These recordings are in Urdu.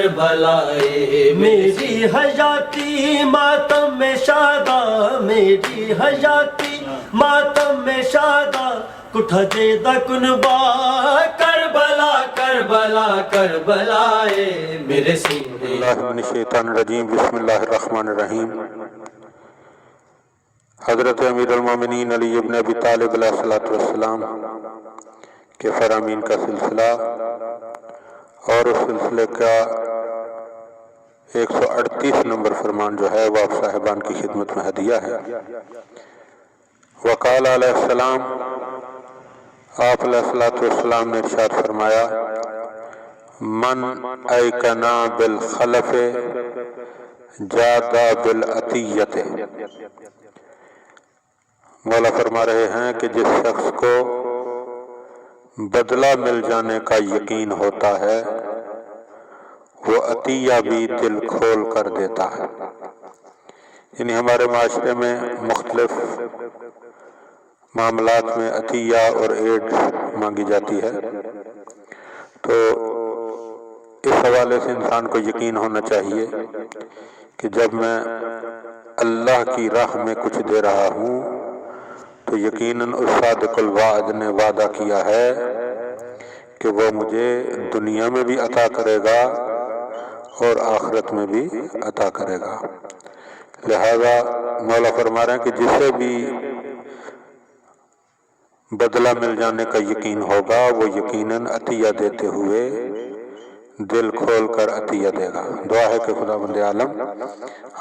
کربلائے میری حیاتی ماتم میں شادہ میری حیاتی ماتم میں شادہ کٹھا جیدہ کنبا کربلا کربلا کربلائے میرے سینے اللہ من الشیطان الرجیم بسم اللہ الرحمن الرحیم حضرت امیر المومنین علی ابن ابی طالب علیہ السلام کے فرامین کا سلسلہ اور اس سلسلے کا 138 نمبر فرمان جو ہے وہ آپ صاحبان کی خدمت میں ہدیہ ہے۔ وقال علیہ السلام، آپ علیہ السلام نے ارشاد فرمایا، من ایقنا بالخلف جادا بالعطیت۔ مولا فرما رہے ہیں کہ جس شخص کو بدلہ مل جانے کا یقین ہوتا ہے وہ عطیہ بھی دل کھول کر دیتا ہے۔ یعنی ہمارے معاشرے میں مختلف معاملات میں عطیہ اور ایڈ مانگی جاتی ہے، تو اس حوالے سے انسان کو یقین ہونا چاہیے کہ جب میں اللہ کی راہ میں کچھ دے رہا ہوں تو یقیناً اس صادق الوعد نے وعدہ کیا ہے کہ وہ مجھے دنیا میں بھی عطا کرے گا اور آخرت میں بھی عطا کرے گا۔ لہذا مولا فرما رہے ہیں کہ جسے بھی بدلہ مل جانے کا یقین ہوگا وہ یقیناً عطیہ دیتے ہوئے دل کھول کر عطیہ دے گا۔ دعا ہے کہ خداوند عالم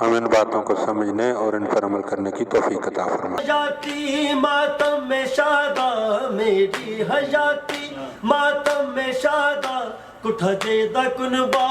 ہم ان باتوں کو سمجھنے اور ان پر عمل کرنے کی توفیق عطا فرمائے۔ حیاتی ماتم میں شادہ میری حیاتی ماتم میں شادہ کٹھا جیدہ کنبا